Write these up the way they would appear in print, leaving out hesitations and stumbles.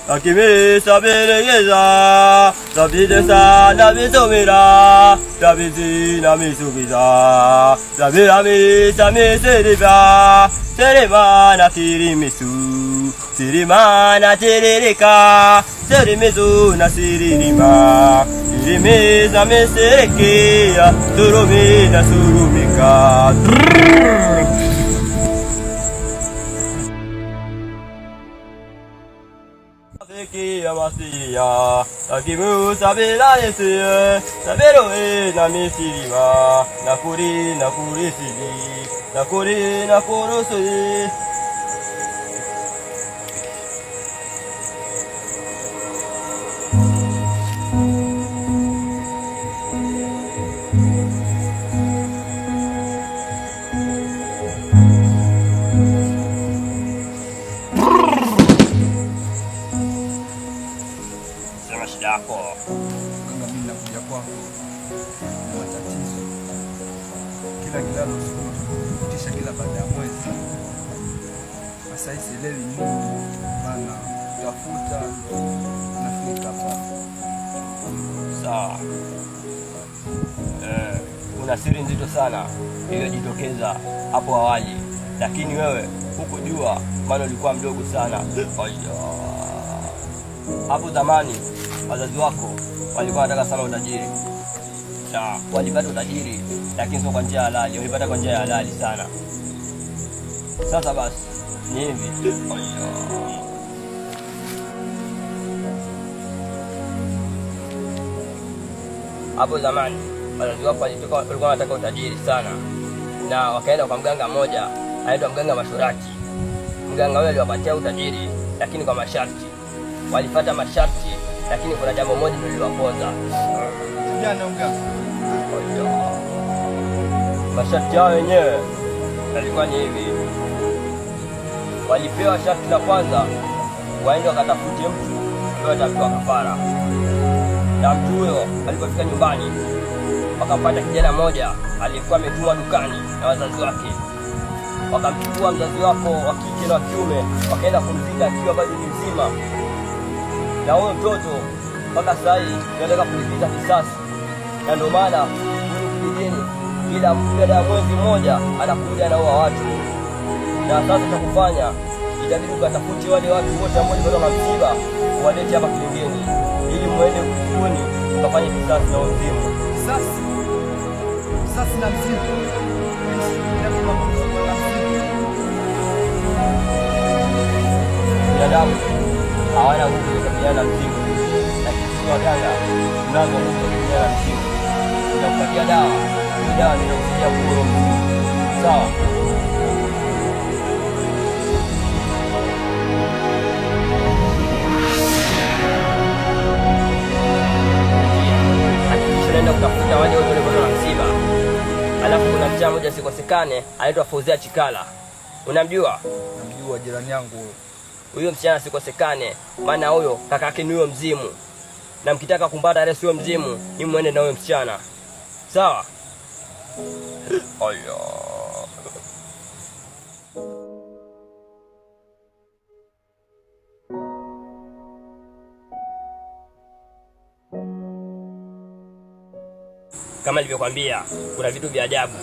Akimi saberegeza, sabidesa na bisomira, sabisi na misubiza, sabirami samisiriba, serima na tirimisu, sirima na tiririka, serimisu na siririma, sirimi na misirikia, surumi na surumika. Masia, Akimu sabila yesiye, sabero na misiriwa, nakuri sidi, nakuri suyi. Kama mimi nakuja kwako na matatizo kila kilalo kutisha kila baada ya mwezi. Sasa sielewi nini bana, tafuta nafika hapa. Sawa. Kuna siri nzito sana iliyojitokeza hapo awali, lakini wewe hukujua, maana ulikuwa mdogo sana. Hapo zamani wazazi wako walikuwa wanataka sana utajiri. Walipata utajiri, lakini sio kwa njia halali, walipata kwa njia ya halali sana. Sasa basi ni hivi. Hapo zamani wazazi wako walikuwa wanataka utajiri sana, na wakaenda kwa mganga mmoja anaitwa mganga Mashurati. Mganga yule aliwapatia utajiri, lakini kwa masharti. Walifuata masharti, lakini kuna jambo moja liliwaponza. Kijana mganga. Masharti yao wenyewe yalikuwa ni hivi. Walipewa sharti la kwanza, waende wakatafute mtu ambaye atapewa kafara. Na mtu huyo alipofika nyumbani, wakampata kijana mmoja aliyekuwa ametumwa dukani na wazazi wake. Wakamchukua mzazi wako wa kike na wa kiume, wakaenda kumzika akiwa bado ni mzima. Na huyo mtoto mpaka sasa hivi anataka kulipiza kisasi. Na ndio maana kijijini kila baada ya mwezi mmoja anakuja na huwa watu. Na sasa cha kufanya, itabidi ukatafute wale watu wote ambao bado wanamsiba, walete hapa kijijini ili muende kujuni ukafanye kisasi na mzimu. Kisasi na mzimu. Binadamu hawana nguvu ya kupigana mzimu, lakini sisi waganga tunazo nguvu ya kupigana mzimu. Tunakupatia dawa, hiyo dawa ndio inakusaidia kuua mzimu. Sawa? Hakikisha unaenda kutafuta wale wote walio na msiba. Alafu kuna msichana mmoja sikosekane, anaitwa Fauzia Chikala. Unamjua? Namjua, jirani yangu. Huyo msichana sikosekane, maana huyo kakake ni huyo mzimu. Na mkitaka kumpata resi huyo mzimu, ni muende na huyo msichana. Sawa? Aya. Kama nilivyokuambia, kuna vitu vya ajabu.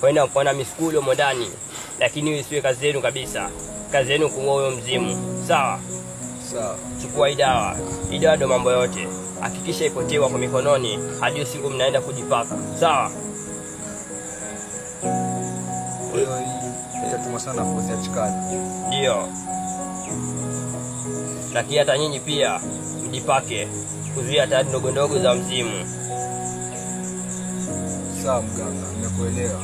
Waenda mfano miskuli humo ndani, lakini hiyo isiwe kazi yenu kabisa. Kazi yenu kuua huyo mzimu. Sawa? Sawa. Chukua hii dawa. Hii dawa ndio mambo yote. Hakikisha ipotewa kwa mikononi hadi usiku mnaenda kujipaka. Sawa? Hiyo itatumwa sana Fauzia Chikala. Ndio. Lakini hata nyinyi pia mjipake kuzuia hatari ndogo ndogo za mzimu. Sawa mganga, nimekuelewa.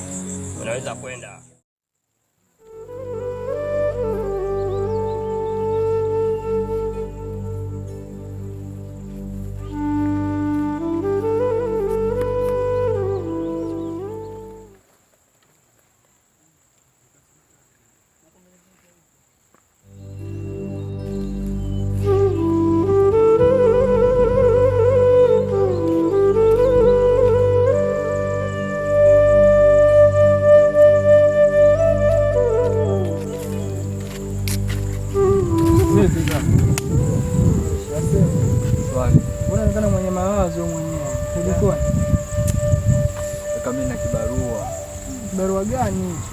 Unaweza kwenda.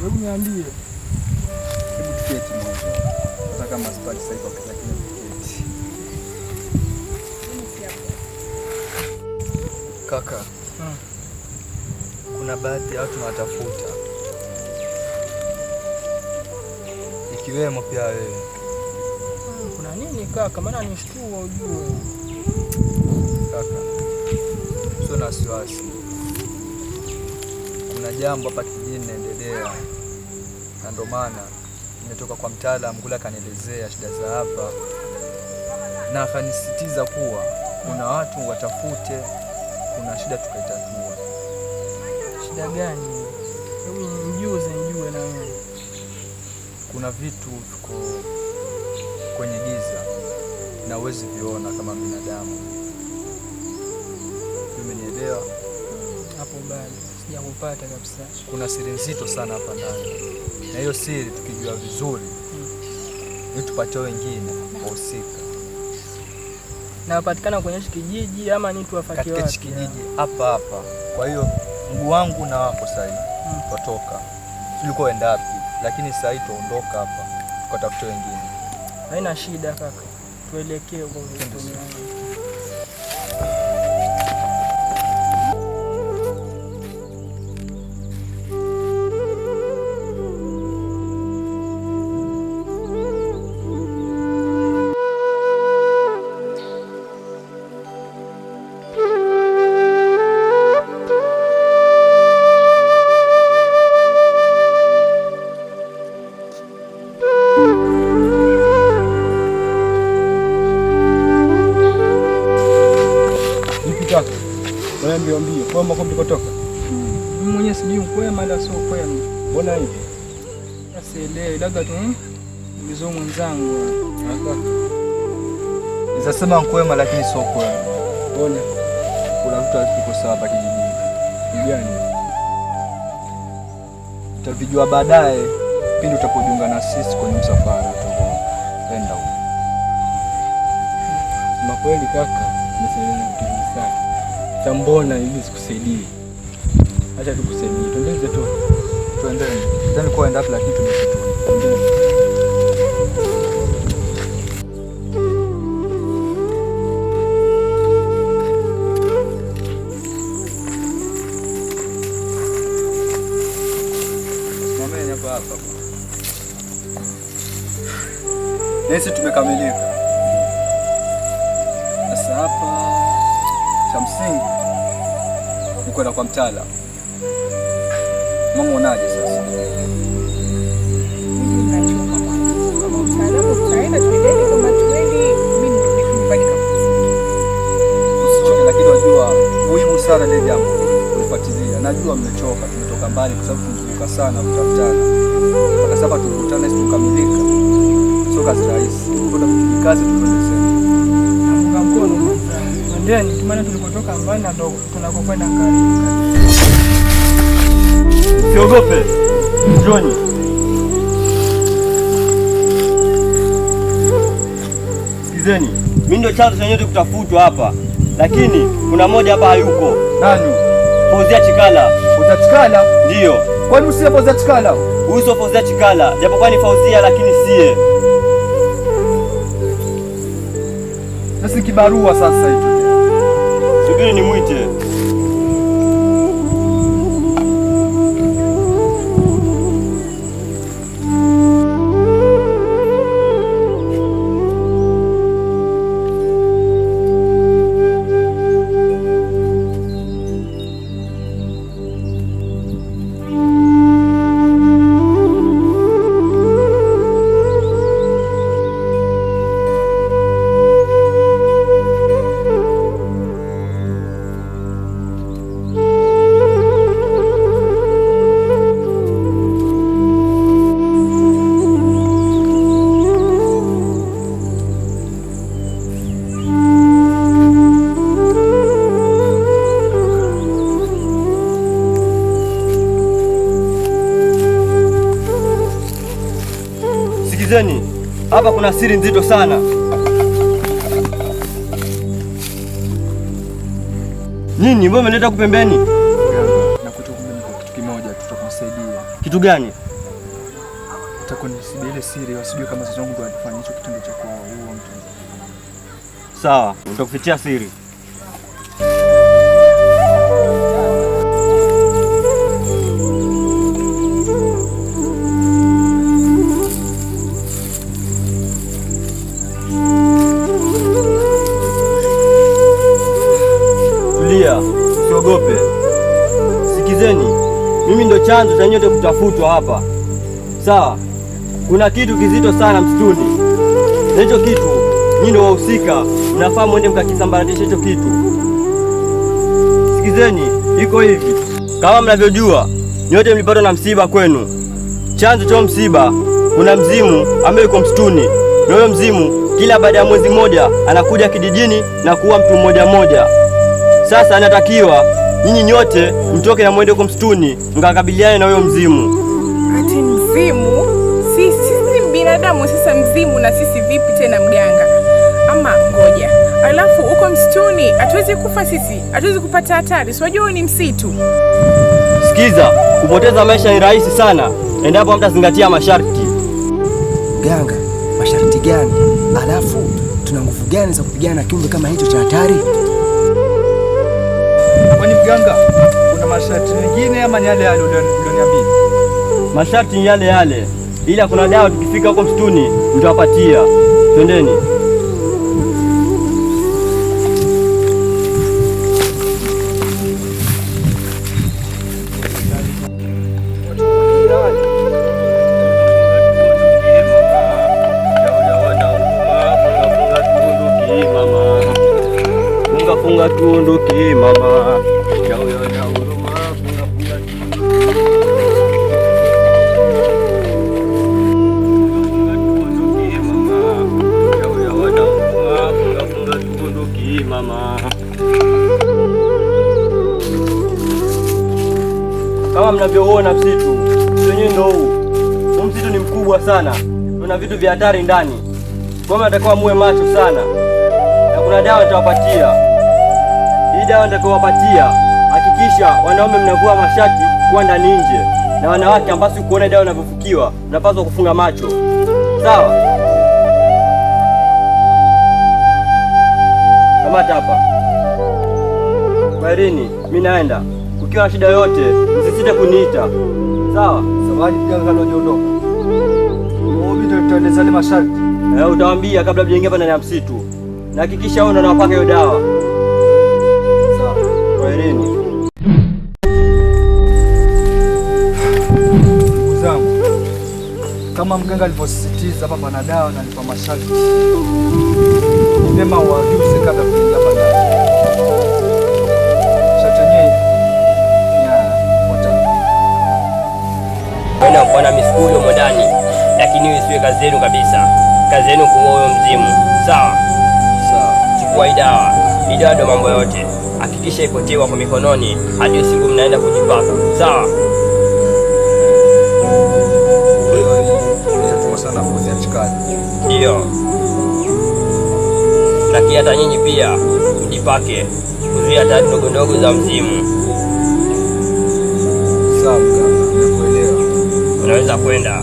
Hebu niambie. Hebu tuketi mwanzo. Hata kama sipati sasa hivi lakini tuketi. Kaka. Kuna baadhi ya watu wanatafuta. Ikiwemo pia wewe. Kuna nini kaka? Maana nishtua ujue. Kaka. Sio na wasiwasi. Kuna jambo hapa kijijini linaendelea. Na ndio maana nimetoka kwa mtaalamu kule akanielezea shida za hapa. Na akanisisitiza kuwa kuna watu watafute, kuna shida tukaitatua. Shida gani? Hebu nijue na wewe. Kuna vitu viko kwenye giza na huwezi viona kama binadamu. Umenielewa? Hapo bado sijakupata kabisa. Kuna siri nzito sana hapa ndani. Na hiyo siri tukijua vizuri ni tupate wengine wahusika. Na wapatikana kwenye kijiji ama ni tu wafuatie wapi? Katika kijiji hapa hapa. Kwa hiyo mguu wangu na wako sasa hivi tutoka. Tulikuwa enda wapi? Lakini sasa hivi tuondoka hapa. Tukatafuta wengine. Haina shida kaka. Tuelekee huko mbele. Mbio kwema kwa mlikotoka. Mimi mwenyewe sijui kwema ila sio kwema. Mbona hivi? Sielewi, labda tu mzee mwenzangu. Nisasema kwema lakini sio kwema. Mbona? Kuna mtu alikuwa sawa hapa kijijini. Gani? Utavijua baadaye pindi utapojiunga na sisi kwenye msafara tutaenda huko. Sema kweli kaka, nimesaidia vitu sana. Sasa mbona hivi sikusaidii? Acha tukusaidie. Twende tu. Twende. Tena kwa enda lakini tumesitua. Twende. Hapa. Nesi tumekamilika. Sasa hapa cha msingi ni kwenda kwa mtaalamu. Mama unaje sasa? Kama mtaalamu tutaenda tuendeni kama tuendi mimi nimefanya kabisa. Usichoke lakini wajua muhimu sana ile jambo kufuatilia. Najua mmechoka, tumetoka mbali kwa sababu tunazunguka sana kutafutana. Mpaka sasa tukutane tukamilika. Sio kazi rahisi. Kuna kazi tunaendelea. Naunga mkono mwenzangu. Twendeni, maana tulikotoka mbali na ndio tunakokwenda karibu. Usiogope. Njoni. Sikizeni. Mimi ndio chanzo cha nyote kutafutwa hapa. Lakini kuna mmoja hapa hayuko. Nani? Fauzia Chikala. Fauzia Chikala? Ndio. Kwani usiye Fauzia Chikala? Huyu sio Fauzia Chikala, japokuwa ni Fauzia lakini siye. Sasa kibarua sasa hicho. Subiri nimwite. Sikizeni, hapa kuna siri nzito sana. Nini, mbona mmeleta huku pembeni? Na kutoka kitu kimoja tutakusaidia. Kitu gani? Nataka nisibie ile siri, wasijue kama sasa wangu ndo alifanya hicho kitendo cha kwa huo mtu. Sawa, nitakufichia siri. Tulia, usiogope. Sikizeni, mimi ndo chanzo cha nyote kutafutwa hapa. Sawa, kuna kitu kizito sana msituni, na hicho kitu nyinyi ndio wahusika, mnafaa mwende mkakisambaratisha hicho kitu. Sikizeni, iko hivi, kama mnavyojua nyote mlipatwa na msiba kwenu. Chanzo cha msiba, kuna mzimu ambaye yuko msituni, na huyo mzimu kila baada ya mwezi mmoja anakuja kijijini na kuua mtu mmoja mmoja. Sasa anatakiwa nyinyi nyote mtoke na mwende huko msituni mkakabiliane na huyo mzimu. Ati mzimu? Sisi ni binadamu, sasa mzimu na sisi vipi tena mganga? Ama ngoja, alafu uko msituni hatuwezi kufa sisi, hatuwezi kupata hatari, si wajua ni msitu. Sikiza, kupoteza maisha ni rahisi sana endapo mtazingatia masharti. Mganga, masharti gani? Alafu tuna nguvu gani za kupigana na kiumbe kama hicho cha hatari? Kwani mganga, kuna masharti mengine ama ni yale ulioniambia? Masharti ni yale yale, ila kuna dawa tukifika huko msituni nitawapatia. Twendeni. Funga tuondoke mama. Kama mnavyoona msitu wenyewe ndio huu. Msitu ni mkubwa sana, kuna vitu vya hatari ndani, kwa maana natakiwa muwe macho sana, na kuna dawa nitawapatia. Hii dawa nitakayowapatia, hakikisha wanaume mnavua mashati kwa ndani nje, na wanawake ambao kuona dawa inavyofukiwa mnapaswa kufunga macho. Sawa? Kamata hapa. Kwaherini, mimi naenda. Ukiwa na shida yote, msisite kuniita. Sawa? Samahani mganga, kabla hujaondoka, mimi nitaeleza ile masharti. Utawaambia kabla hujaingia ndani ya msitu. Na hakikisha wewe ndio unapaka hiyo dawa. Sawa. Kwaherini. Ndugu zangu, kama mganga alivyosisitiza hapa pana dawa na nipa masharti, vyema wajuze kabla kuingia hapa ndani. Wena kuona misukuli humo ndani, lakini hiyo isiwe kazi yenu kabisa. Kazi yenu kuua huyo mzimu. Sawa? Sawa. Chukua hii dawa. Hii dawa ndio mambo yote. Hakikisha ipotewa kwa mikononi hadi siku mnaenda kujipaka. Sawa? Sana kuzia chikani. Ndio. Lakini hata nyinyi pia mjipake kuzuia hatari ndogo ndogo za mzimu. Sawa mganga, nimekuelewa. Unaweza kwenda.